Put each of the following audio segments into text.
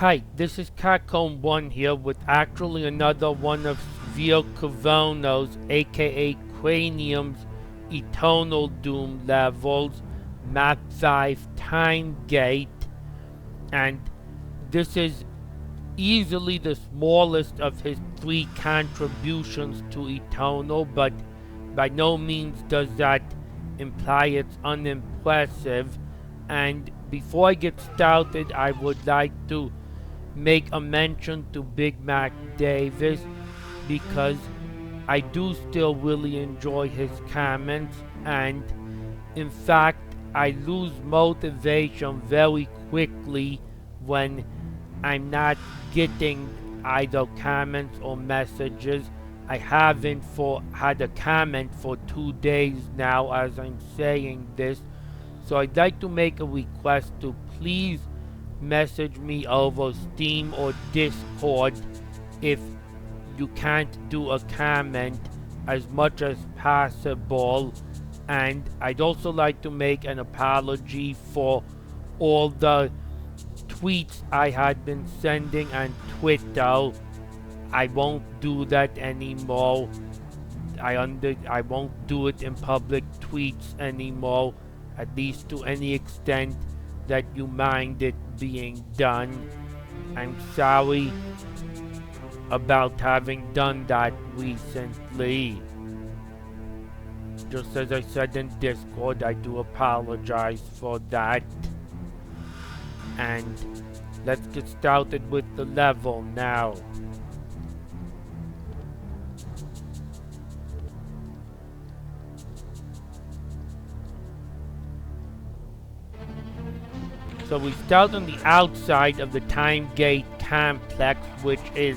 Hi, this is Catcomb1 here with actually another one of Sverre aka Cranium's Eternal Doom levels, Map05 Time Gate, and this is easily the smallest of his 3 contributions to Eternal, but by no means does that imply it's unimpressive. And before I get started, I would like to make a mention to Big Mac Davis because I do still really enjoy his comments, and in fact I lose motivation very quickly when I'm not getting either comments or messages. I haven't had a comment for 2 days now as I'm saying this, so I'd like to make a request to please message me over Steam or Discord if you can't do a comment as much as possible. And I'd also like to make an apology for all the tweets I had been sending on Twitter. I won't do that anymore. I won't do it in public tweets anymore, at least to any extent that you mind it being done. I'm sorry about having done that recently. Just as I said in Discord, I do apologize for that. And let's get started with the level now. So we start on the outside of the Time Gate complex, which is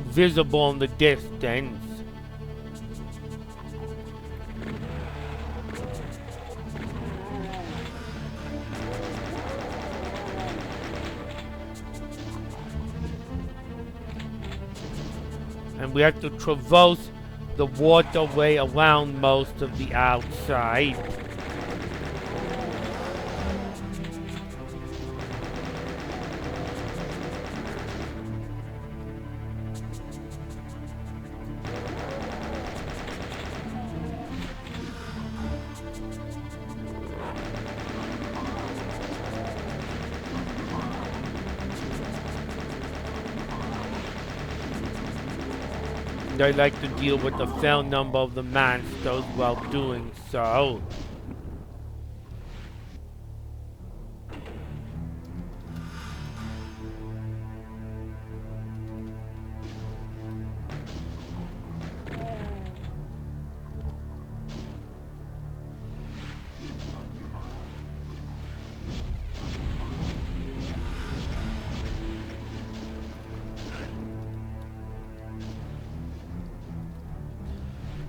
visible in the distance. And we have to traverse the waterway around most of the outside. And I like to deal with the fair number of the monsters while doing so.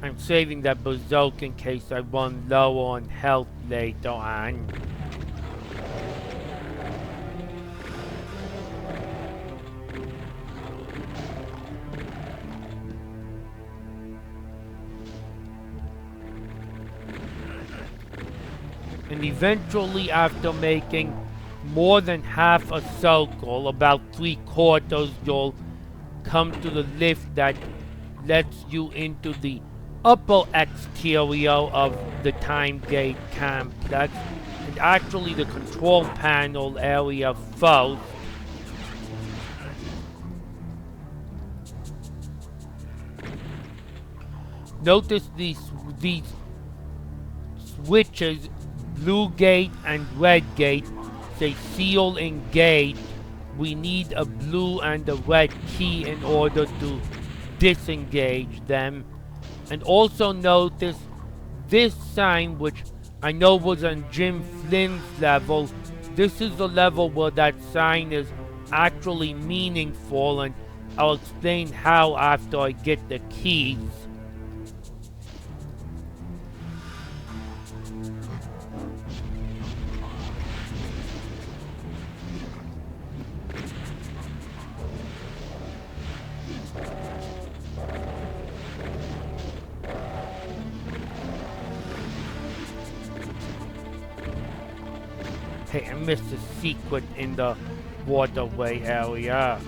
I'm saving that bazooka in case I run low on health later on. And eventually, after making more than half a circle, about 3/4, you'll come to the lift that lets you into the upper exterior of the Time Gate complex, and actually the control panel area first. Notice these switches, blue gate and red gate, say seal engage. We need a blue and a red key in order to disengage them. And also notice this sign, which I know was on Jim Flynn's level. This is the level where that sign is actually meaningful, and I'll explain how after I get the keys. Hey, I missed a secret in the waterway area.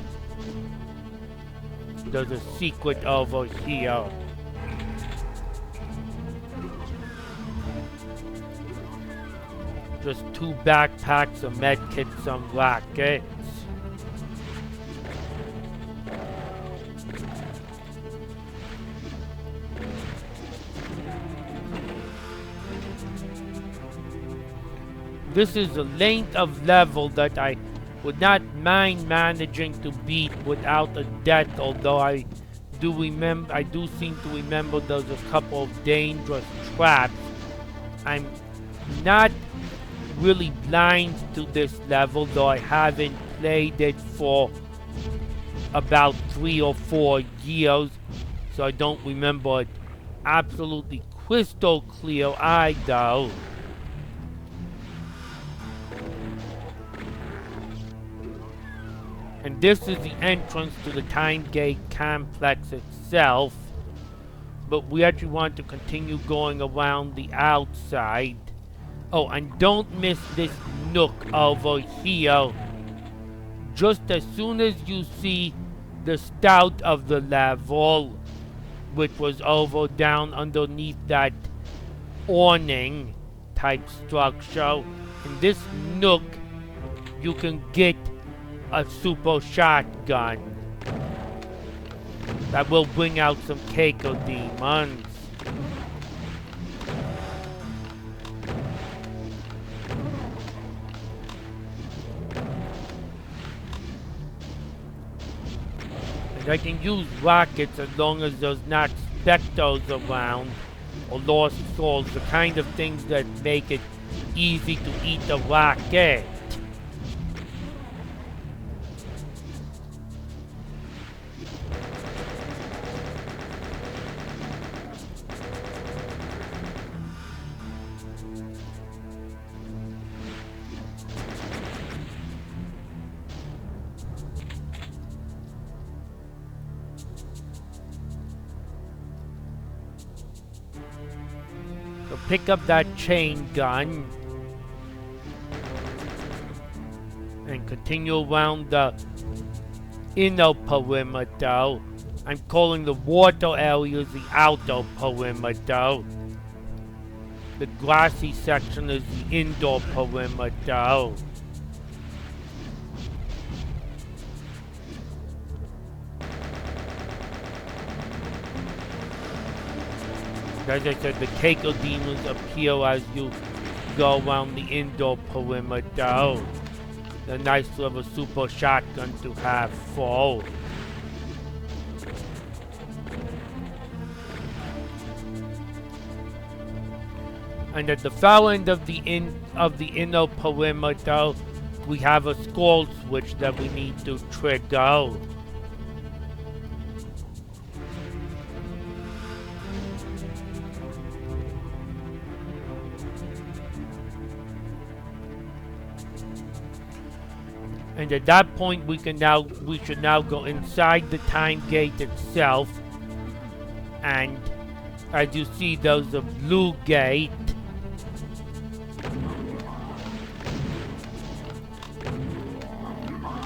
There's a secret over here. Just 2 backpacks, a medkit, some rockets. This is a length of level that I would not mind managing to beat without a death, although I do seem to remember there's a couple of dangerous traps. I'm not really blind to this level, though I haven't played it for about 3 or 4 years, so I don't remember it absolutely crystal clear either. And this is the entrance to the Time Gate complex itself, but we actually want to continue going around the outside. Oh, and don't miss this nook over here. Just as soon as you see the start of the level, which was over down underneath that awning type structure, in this nook you can get a super shotgun that will bring out some Keiko demons. And I can use rockets as long as there's not specters around or lost souls, the kind of things that make it easy to eat a rocket. So pick up that chain gun and continue around the inner perimeter. I'm calling the water areas the outer perimeter. The grassy section is the indoor perimeter. As I said, the Keiko demons appear as you go around the indoor perimeter. They're nice to have a super shotgun to have full. And at the far end of the inner perimeter, we have a scroll switch that we need to trigger. And at that point, we should now go inside the time gate itself. And as you see, there's a blue gate.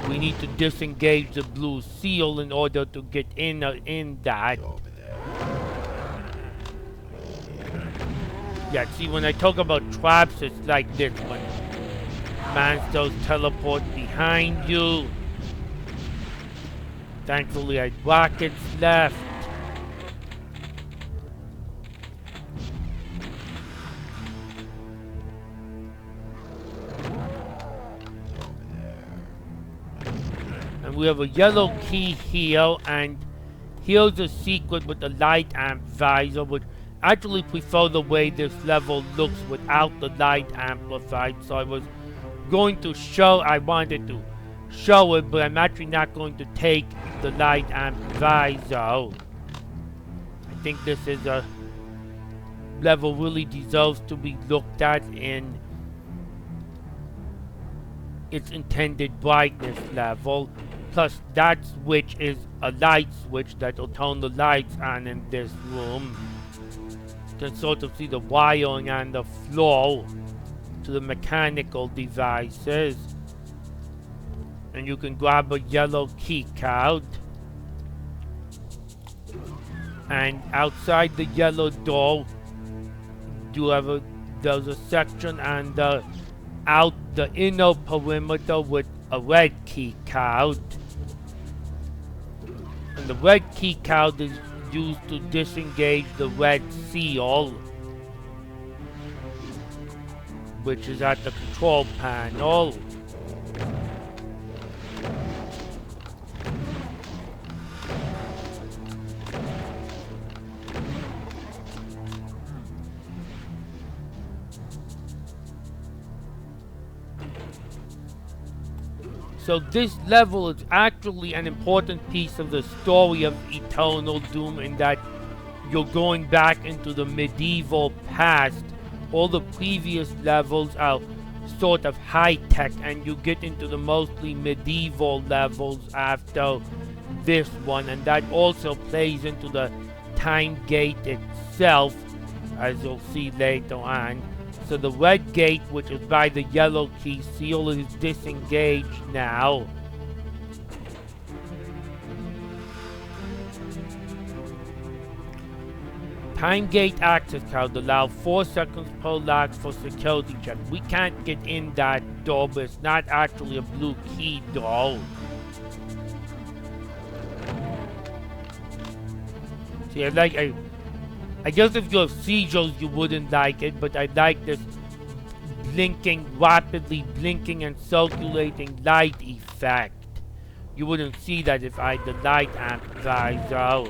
We need to disengage the blue seal in order to get in that. Yeah, see, when I talk about traps, it's like this one. Monsters teleport behind you. Thankfully, I had rockets left. And we have a yellow key here, and here's a secret with the light amp visor, which I actually prefer the way this level looks without the light amplified, so I wanted to show it, but I'm actually not going to take the light amp visor. I think this is a level really deserves to be looked at in its intended brightness level. Plus that switch is a light switch that will turn the lights on in this room. You can sort of see the wiring on the floor. to the mechanical devices. And you can grab a yellow key card. And outside the yellow door, there's a section and out the inner perimeter with a red key card. And the red key card is used to disengage the red seal, which is at the control panel. So this level is actually an important piece of the story of Eternal Doom in that you're going back into the medieval past. All the previous levels are sort of high-tech, and you get into the mostly medieval levels after this one, and that also plays into the time gate itself, as you'll see later on. So the red gate, which is by the yellow key seal, is disengaged now. Time gate access card allow 4 seconds per lock for security check. We can't get in that door, but it's not actually a blue key door. See, I guess if you have seizures, you wouldn't like it, but I like this blinking, rapidly blinking and circulating light effect. You wouldn't see that if I had the light amplifier.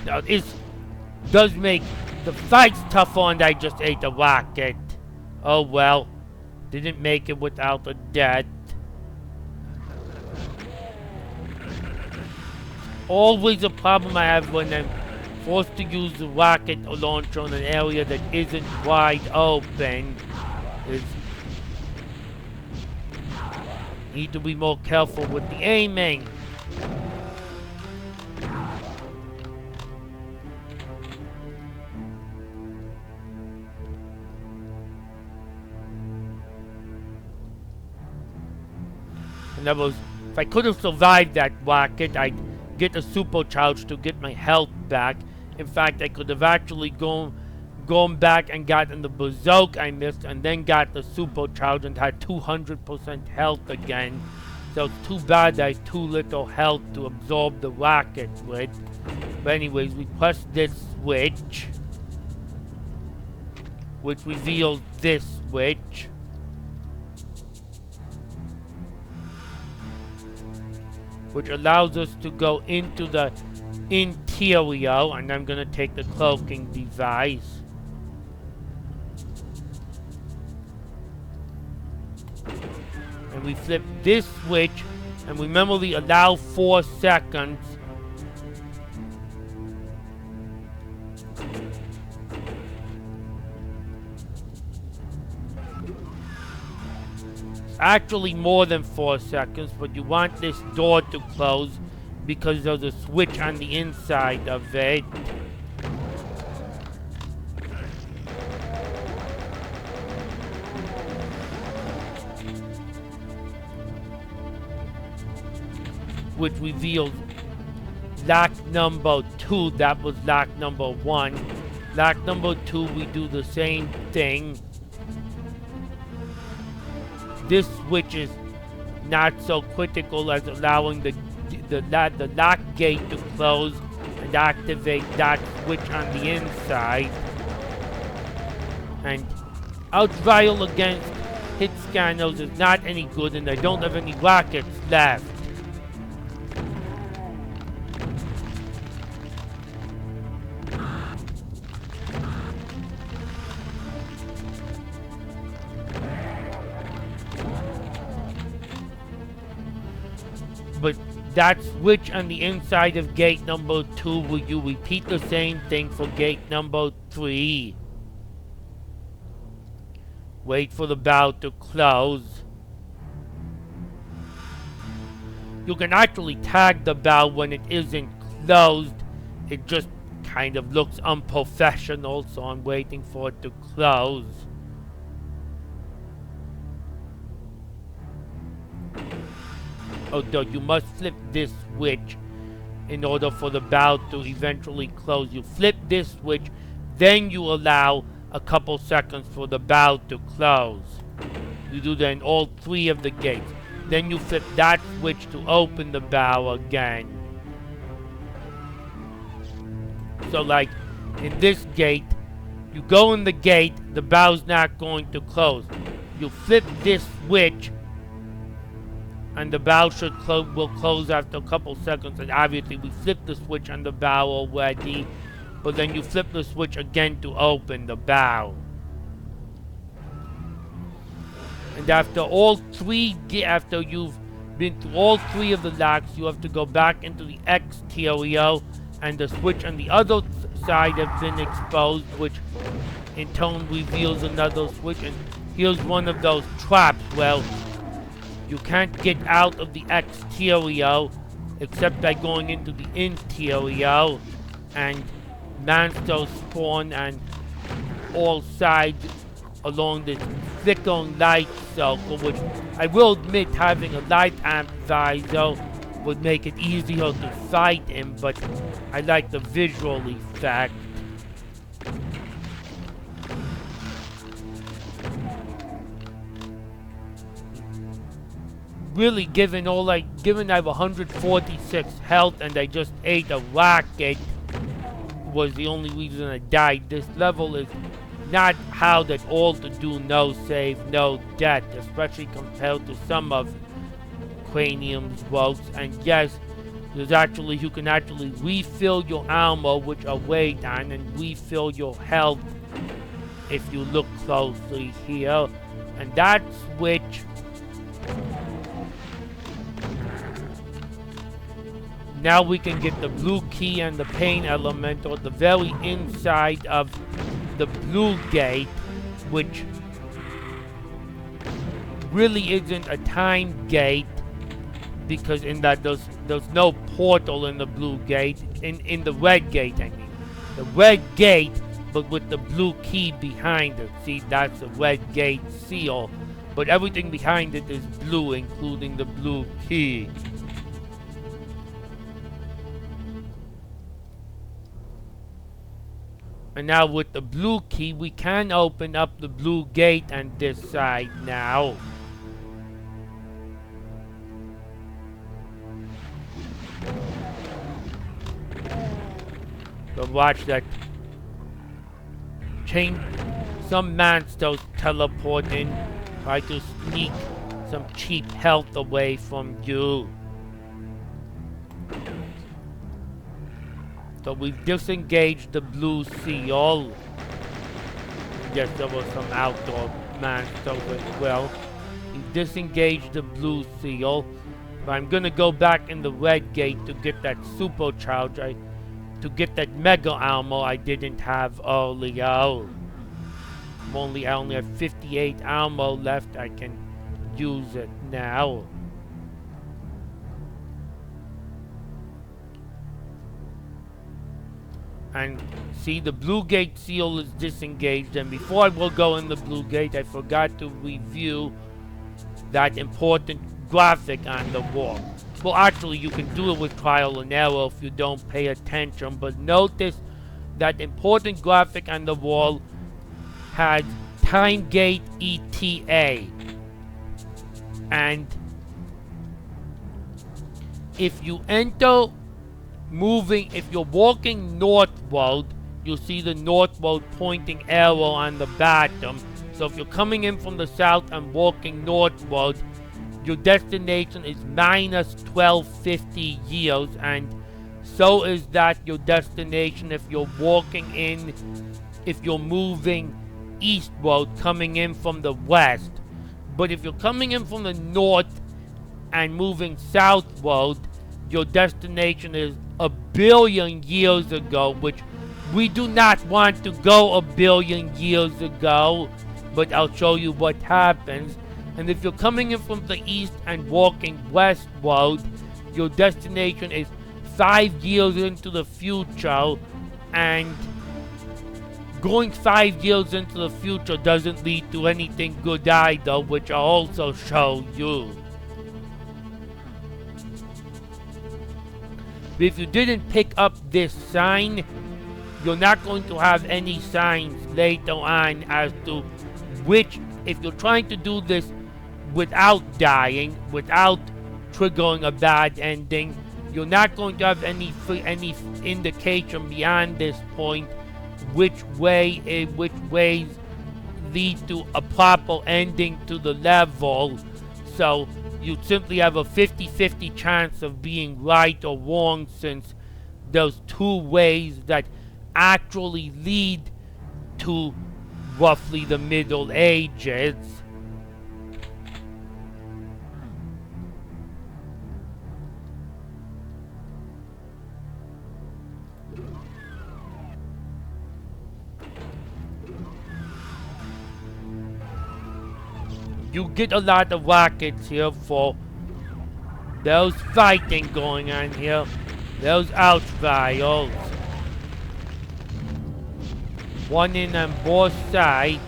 Now, this does make the fights tougher, and I just ate a rocket. Oh well, didn't make it without a death. Always a problem I have when I'm forced to use the rocket launcher in an area that isn't wide open. Need to be more careful with the aiming. In other words, if I could have survived that rocket, I'd get a supercharge to get my health back. In fact, I could have actually gone back and gotten the berserk I missed, and then got the supercharge and had 200% health again. So it's too bad I had too little health to absorb the rocket with. But anyways, we press this switch, which reveals this switch. Which allows us to go into the interior, and I'm going to take the cloaking device. And we flip this switch, and remember we allow 4 seconds. Actually more than 4 seconds, but you want this door to close because there's a switch on the inside of it. Which reveals lock number 2. That was lock number 1. Lock number 2, we do the same thing. This switch is not so critical as allowing the lock gate to close and activate that switch on the inside. And our trial against hit scanners is not any good, and I don't have any rockets left. But that switch on the inside of gate number 2, will you repeat the same thing for gate number 3? Wait for the bell to close. You can actually tag the bell when it isn't closed. It just kind of looks unprofessional, so I'm waiting for it to close. Although you must flip this switch in order for the valve to eventually close. You flip this switch, then you allow a couple seconds for the valve to close. You do that in all 3 of the gates. Then you flip that switch to open the valve again. So like in this gate, you go in the gate, the valve's not going to close. You flip this switch and the valve will close after a couple seconds. And obviously we flipped the switch on the valve already, but then you flip the switch again to open the valve. And after after you've been through all 3 of the locks, you have to go back into the exterior, and the switch on the other side has been exposed, which in turn reveals another switch. And here's one of those traps. Well, you can't get out of the exterior except by going into the interior, and monsters spawn on all sides along this flickering light circle, which I will admit having a light amp visor would make it easier to fight him, but I like the visual effect. Really, given I have 146 health and I just ate a rocket, was the only reason I died. This level is not hard at all to do, no save, no death, especially compared to some of Cranium's works. And yes, you can actually refill your ammo, which are weighed on, and refill your health if you look closely here. And that switch now we can get the blue key and the pain elemental at the very inside of the blue gate, which really isn't a time gate, because in that there's no portal in the blue gate, in the red gate I mean. The red gate, but with the blue key behind it. See, that's the red gate seal, but everything behind it is blue, including the blue key. And now with the blue key, we can open up the blue gate on this side now. So watch that. Change. Some monsters teleport in, try to sneak some cheap health away from you. So we've disengaged the blue seal. Yes, there was some outdoor monsters as well. We've disengaged the blue seal. But I'm gonna go back in the red gate to get that supercharge. To get that mega ammo I didn't have earlier. I only have 58 ammo left. I can use it now. And see, the blue gate seal is disengaged. And before I will go in the blue gate, I forgot to review that important graphic on the wall. Well, actually, you can do it with trial and error if you don't pay attention. But notice that important graphic on the wall has time gate ETA. And if you enter if you're walking northward, you'll see the northward pointing arrow on the bottom. So if you're coming in from the south and walking northward, your destination is minus 1250 years, and so is that your destination if you're moving eastward, coming in from the west. But if you're coming in from the north and moving southward, your destination is a billion years ago, which we do not want to go a billion years ago, but I'll show you what happens. And if you're coming in from the east and walking westward, your destination is 5 years into the future, And going 5 years into the future doesn't lead to anything good either, which I'll also show you. If you didn't pick up this sign, you're not going to have any signs later on as to which, if you're trying to do this without dying, without triggering a bad ending, you're not going to have any indication beyond this point which ways lead to a proper ending to the level. So you simply have a 50-50 chance of being right or wrong, since there's 2 ways that actually lead to roughly the Middle Ages. You get a lot of rockets here for there's fighting going on here. There's outfires. One in on both sides.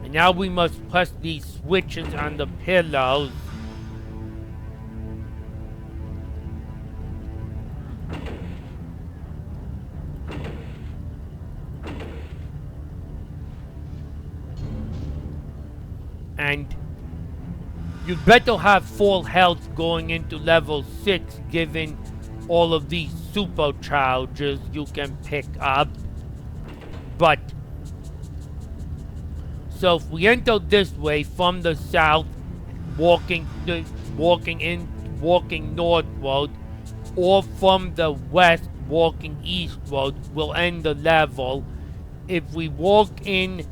And now we must press these switches on the pillars. And you'd better have full health going into level 6, given all of these superchargers you can pick up. But so if we enter this way from the south, walking northward, or from the west walking eastward, we'll end the level. If we walk in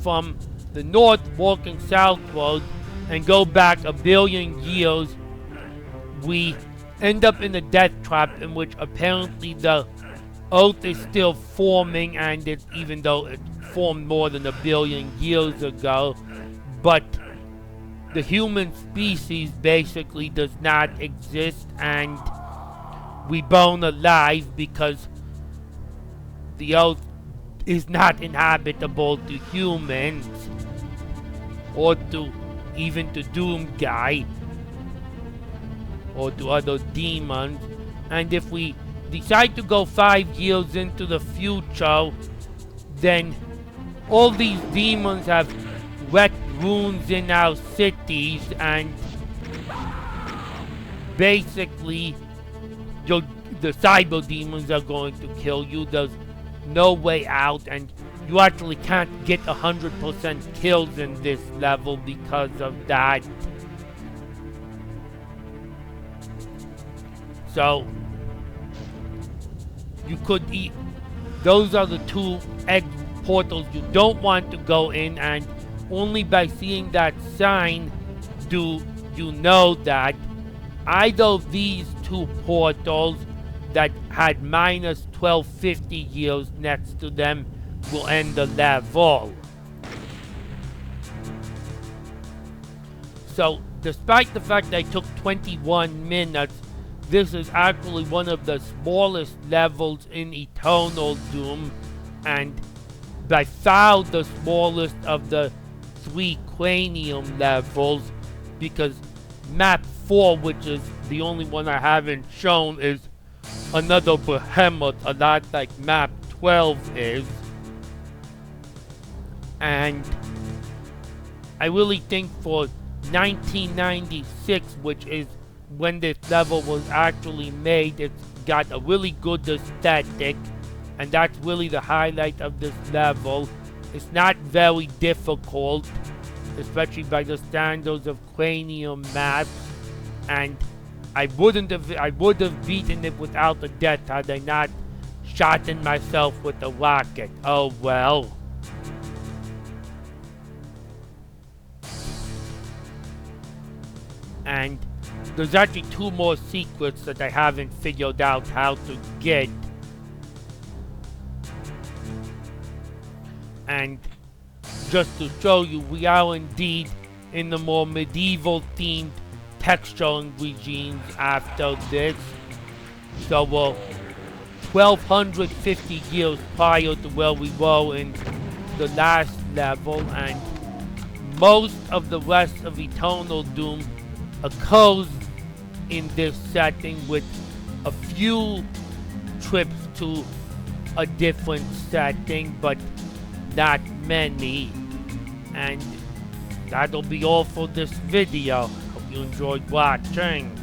from the north walking southward and go back a billion years, we end up in a death trap in which apparently the Earth is still forming, and it's, even though it formed more than a billion years ago, but the human species basically does not exist, and we burn alive because the Earth is not inhabitable to humans, or to even to DooM guy, or to other demons. And if we decide to go 5 years into the future, then all these demons have wrecked ruins in our cities, and basically the cyber demons are going to kill you. There's no way out, and you actually can't get 100% kills in this level because of that. So you could eat. Those are the 2 egg portals you don't want to go in, and only by seeing that sign do you know that either of these 2 portals that had minus 1250 years next to them will end the level. So, despite the fact that I took 21 minutes, this is actually one of the smallest levels in Eternal Doom, and by far the smallest of the 3 Cranium levels, because Map 4, which is the only one I haven't shown, is another behemoth, a lot like Map 12 is. And I really think for 1996, which is when this level was actually made, it's got a really good aesthetic, and that's really the highlight of this level. It's not very difficult, especially by the standards of Cranium maps, and I would have beaten it without a death had I not shot in myself with a rocket. Oh well. And there's actually 2 more secrets that I haven't figured out how to get. And just to show you, we are indeed in the more medieval themed texturing regimes after this. So 1250 years prior to where we were in the last level, and most of the rest of Eternal Doom occurs in this setting, with a few trips to a different setting, but not many. And that'll be all for this video. Hope you enjoyed watching.